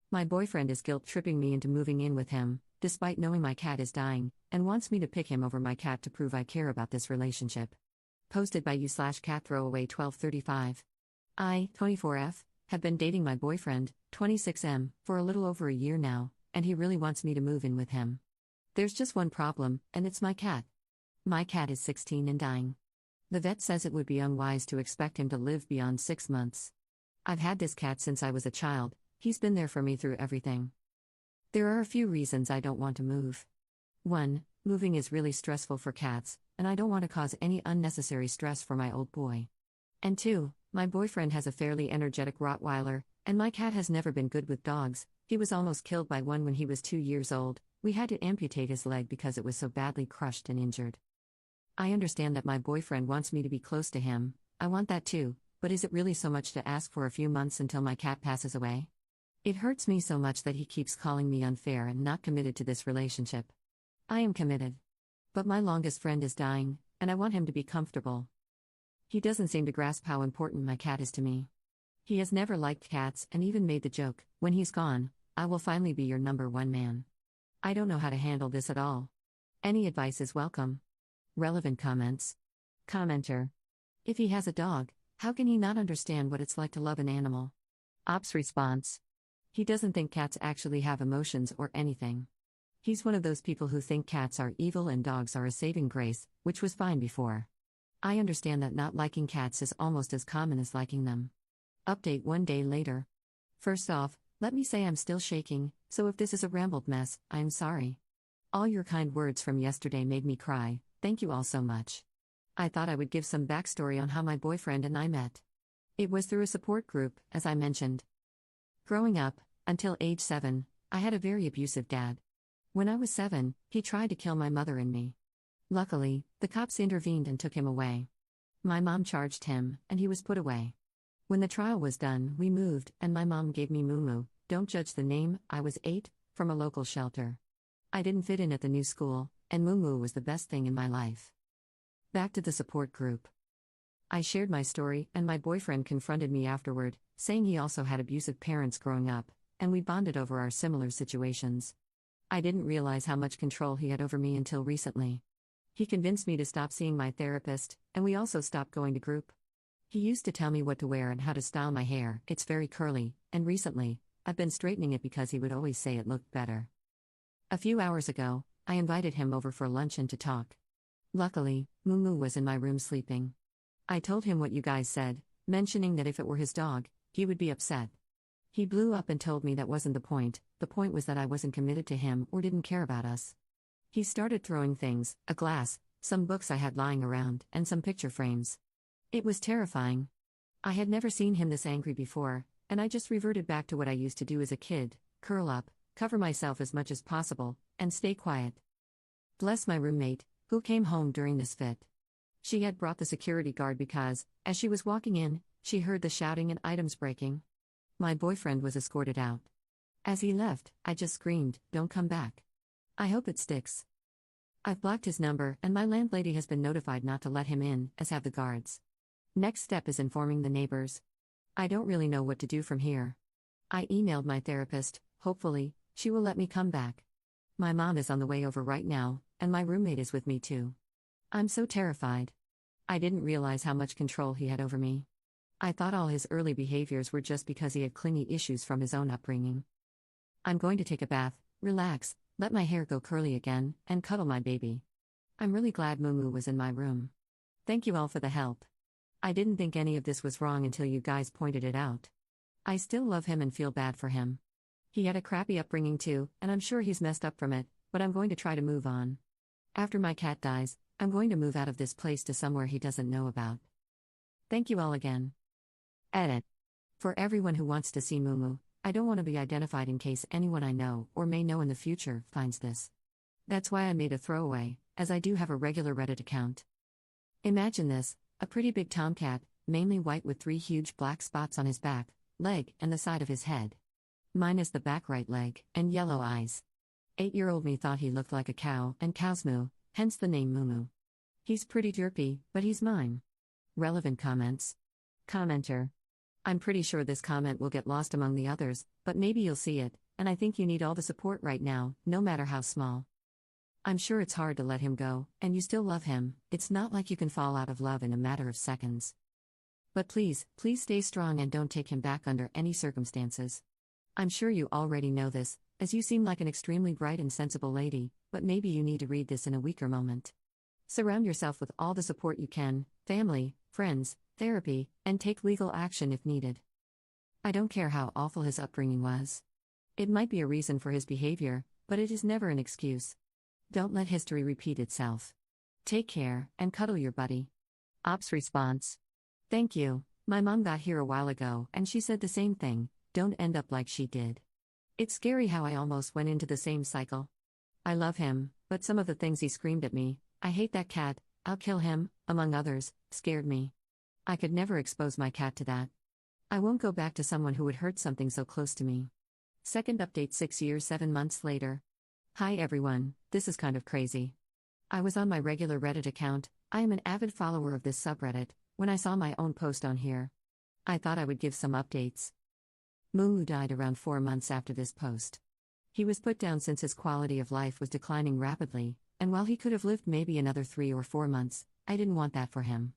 My boyfriend is guilt-tripping me into moving in with him, despite knowing my cat is dying, and wants me to pick him over my cat to prove I care about this relationship. Posted by you/catthrowaway1235. I, 24F, have been dating my boyfriend, 26M, for a little over a year now, and he really wants me to move in with him. There's just one problem, and it's my cat. My cat is 16 and dying. The vet says it would be unwise to expect him to live beyond 6 months. I've had this cat since I was a child, he's been there for me through everything. There are a few reasons I don't want to move. 1. Moving is really stressful for cats, and I don't want to cause any unnecessary stress for my old boy. And 2. My boyfriend has a fairly energetic Rottweiler, and my cat has never been good with dogs. He was almost killed by one when he was 2 years old. We had to amputate his leg because it was so badly crushed and injured. I understand that my boyfriend wants me to be close to him, I want that too, but is it really so much to ask for a few months until my cat passes away? It hurts me so much that he keeps calling me unfair and not committed to this relationship. I am committed. But my longest friend is dying, and I want him to be comfortable. He doesn't seem to grasp how important my cat is to me. He has never liked cats and even made the joke, when he's gone, I will finally be your number one man. I don't know how to handle this at all. Any advice is welcome. Relevant comments. Commenter. If he has a dog, how can he not understand what it's like to love an animal? Ops response. He doesn't think cats actually have emotions or anything. He's one of those people who think cats are evil and dogs are a saving grace, which was fine before. I understand that not liking cats is almost as common as liking them. Update 1 day later. First off, let me say I'm still shaking, so if this is a rambled mess, I'm sorry. All your kind words from yesterday made me cry, thank you all so much. I thought I would give some backstory on how my boyfriend and I met. It was through a support group, as I mentioned. Growing up, until age 7, I had a very abusive dad. When I was 7, he tried to kill my mother and me. Luckily, the cops intervened and took him away. My mom charged him, and he was put away. When the trial was done, we moved, and my mom gave me Mumu, don't judge the name, I was 8, from a local shelter. I didn't fit in at the new school, and Mumu was the best thing in my life. Back to the support group. I shared my story, and my boyfriend confronted me afterward, saying he also had abusive parents growing up, and we bonded over our similar situations. I didn't realize how much control he had over me until recently. He convinced me to stop seeing my therapist, and we also stopped going to group. He used to tell me what to wear and how to style my hair, it's very curly, and recently, I've been straightening it because he would always say it looked better. A few hours ago, I invited him over for lunch and to talk. Luckily, Mumu was in my room sleeping. I told him what you guys said, mentioning that if it were his dog, he would be upset. He blew up and told me that wasn't the point was that I wasn't committed to him or didn't care about us. He started throwing things, a glass, some books I had lying around, and some picture frames. It was terrifying. I had never seen him this angry before, and I just reverted back to what I used to do as a kid, curl up, cover myself as much as possible, and stay quiet. Bless my roommate, who came home during this fit. She had brought the security guard because, as she was walking in, she heard the shouting and items breaking. My boyfriend was escorted out. As he left, I just screamed, "Don't come back." I hope it sticks. I've blocked his number, and my landlady has been notified not to let him in, as have the guards. Next step is informing the neighbors. I don't really know what to do from here. I emailed my therapist, hopefully, she will let me come back. My mom is on the way over right now, and my roommate is with me too. I'm so terrified. I didn't realize how much control he had over me. I thought all his early behaviors were just because he had clingy issues from his own upbringing. I'm going to take a bath, relax, let my hair go curly again, and cuddle my baby. I'm really glad Mumu was in my room. Thank you all for the help. I didn't think any of this was wrong until you guys pointed it out. I still love him and feel bad for him. He had a crappy upbringing too, and I'm sure he's messed up from it, but I'm going to try to move on. After my cat dies, I'm going to move out of this place to somewhere he doesn't know about. Thank you all again. Edit. For everyone who wants to see Mumu, I don't want to be identified in case anyone I know or may know in the future finds this. That's why I made a throwaway, as I do have a regular Reddit account. Imagine this, a pretty big tomcat, mainly white with 3 huge black spots on his back, leg, and the side of his head. Mine is the back right leg, and yellow eyes. 8-year-old me thought he looked like a cow, and cows moo, hence the name Mumu. He's pretty derpy, but he's mine. Relevant comments. Commenter. I'm pretty sure this comment will get lost among the others, but maybe you'll see it, and I think you need all the support right now, no matter how small. I'm sure it's hard to let him go, and you still love him. It's not like you can fall out of love in a matter of seconds. But please, please stay strong and don't take him back under any circumstances. I'm sure you already know this, as you seem like an extremely bright and sensible lady, but maybe you need to read this in a weaker moment. Surround yourself with all the support you can, family, friends, therapy, and take legal action if needed. I don't care how awful his upbringing was. It might be a reason for his behavior, but it is never an excuse. Don't let history repeat itself. Take care, and cuddle your buddy. Ops response. Thank you. My mom got here a while ago, and she said the same thing, don't end up like she did. It's scary how I almost went into the same cycle. I love him, but some of the things he screamed at me, I hate that cat, I'll kill him, among others, scared me. I could never expose my cat to that. I won't go back to someone who would hurt something so close to me. Second update 6 years 7 months later. Hi everyone, this is kind of crazy. I was on my regular Reddit account, I am an avid follower of this subreddit, when I saw my own post on here. I thought I would give some updates. Mumu died around 4 months after this post. He was put down since his quality of life was declining rapidly, and while he could have lived maybe another 3 or 4 months, I didn't want that for him.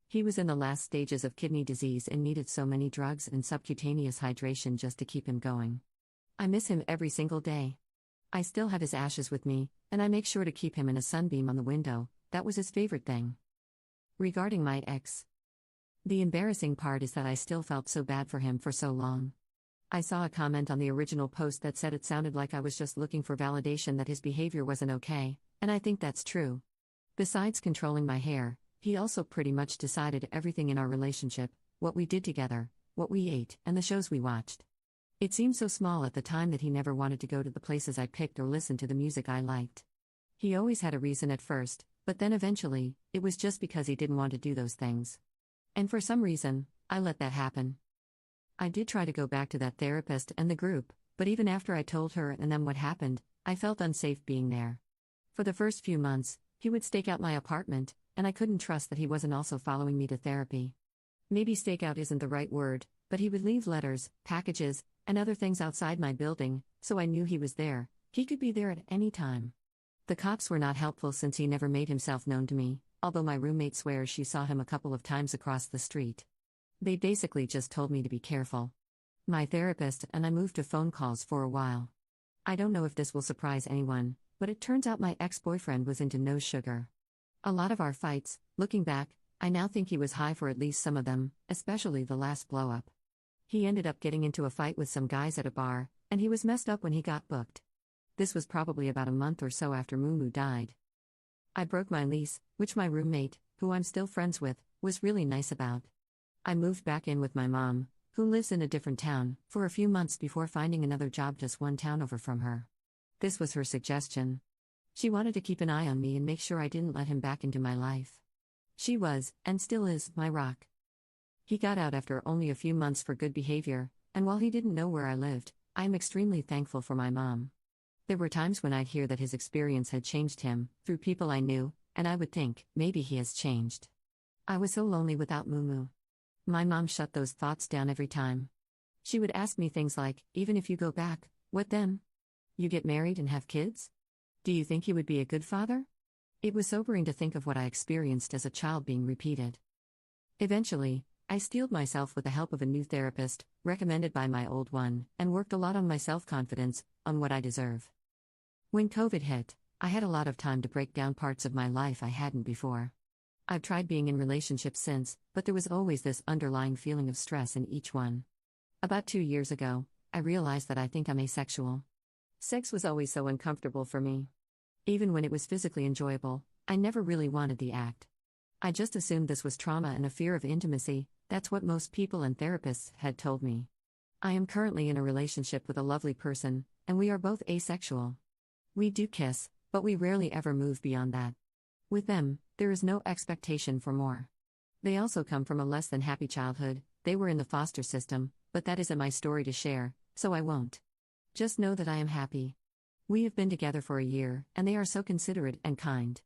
He was in the last stages of kidney disease and needed so many drugs and subcutaneous hydration just to keep him going. I miss him every single day. I still have his ashes with me, and I make sure to keep him in a sunbeam on the window, that was his favorite thing. Regarding my ex. The embarrassing part is that I still felt so bad for him for so long. I saw a comment on the original post that said it sounded like I was just looking for validation that his behavior wasn't okay, and I think that's true. Besides controlling my hair, he also pretty much decided everything in our relationship, what we did together, what we ate, and the shows we watched. It seemed so small at the time that he never wanted to go to the places I picked or listen to the music I liked. He always had a reason at first, but then eventually, it was just because he didn't want to do those things. And for some reason, I let that happen. I did try to go back to that therapist and the group, but even after I told her and them what happened, I felt unsafe being there. For the first few months, he would stake out my apartment, and I couldn't trust that he wasn't also following me to therapy. Maybe stake out isn't the right word, but he would leave letters, packages, and other things outside my building, so I knew he was there. He could be there at any time. The cops were not helpful since he never made himself known to me, although my roommate swears she saw him a couple of times across the street. They basically just told me to be careful. My therapist and I moved to phone calls for a while. I don't know if this will surprise anyone, but it turns out my ex-boyfriend was into no sugar. A lot of our fights, looking back, I now think he was high for at least some of them, especially the last blow-up. He ended up getting into a fight with some guys at a bar, and he was messed up when he got booked. This was probably about a month or so after Mumu died. I broke my lease, which my roommate, who I'm still friends with, was really nice about. I moved back in with my mom, who lives in a different town, for a few months before finding another job just one town over from her. This was her suggestion. She wanted to keep an eye on me and make sure I didn't let him back into my life. She was, and still is, my rock. He got out after only a few months for good behavior, and while he didn't know where I lived, I am extremely thankful for my mom. There were times when I'd hear that his experience had changed him, through people I knew, and I would think, maybe he has changed. I was so lonely without Mumu. My mom shut those thoughts down every time. She would ask me things like, even if you go back, what then? You get married and have kids? Do you think he would be a good father? It was sobering to think of what I experienced as a child being repeated. Eventually, I steeled myself with the help of a new therapist, recommended by my old one, and worked a lot on my self-confidence, on what I deserve. When COVID hit, I had a lot of time to break down parts of my life I hadn't before. I've tried being in relationships since, but there was always this underlying feeling of stress in each one. About 2 years ago, I realized that I think I'm asexual. Sex was always so uncomfortable for me. Even when it was physically enjoyable, I never really wanted the act. I just assumed this was trauma and a fear of intimacy. That's what most people and therapists had told me. I am currently in a relationship with a lovely person, and we are both asexual. We do kiss, but we rarely ever move beyond that. With them, there is no expectation for more. They also come from a less than happy childhood. They were in the foster system, but that isn't my story to share, so I won't. Just know that I am happy. We have been together for a year, and they are so considerate and kind.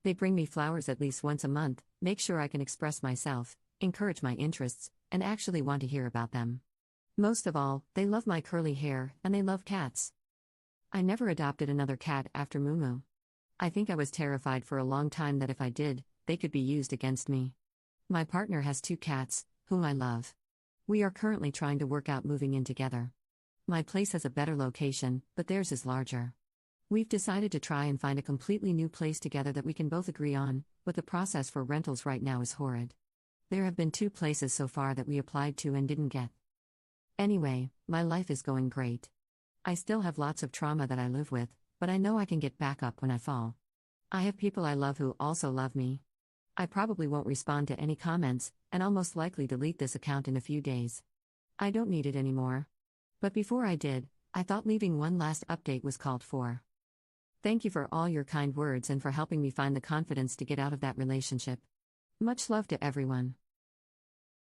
They bring me flowers at least once a month, make sure I can express myself, encourage my interests, and actually want to hear about them. Most of all, they love my curly hair, and they love cats. I never adopted another cat after Mumu. I think I was terrified for a long time that if I did, they could be used against me. My partner has 2 cats, whom I love. We are currently trying to work out moving in together. My place has a better location, but theirs is larger. We've decided to try and find a completely new place together that we can both agree on, but the process for rentals right now is horrid. There have been 2 places so far that we applied to and didn't get. Anyway, my life is going great. I still have lots of trauma that I live with, but I know I can get back up when I fall. I have people I love who also love me. I probably won't respond to any comments, and I'll most likely delete this account in a few days. I don't need it anymore. But before I did, I thought leaving one last update was called for. Thank you for all your kind words and for helping me find the confidence to get out of that relationship. Much love to everyone.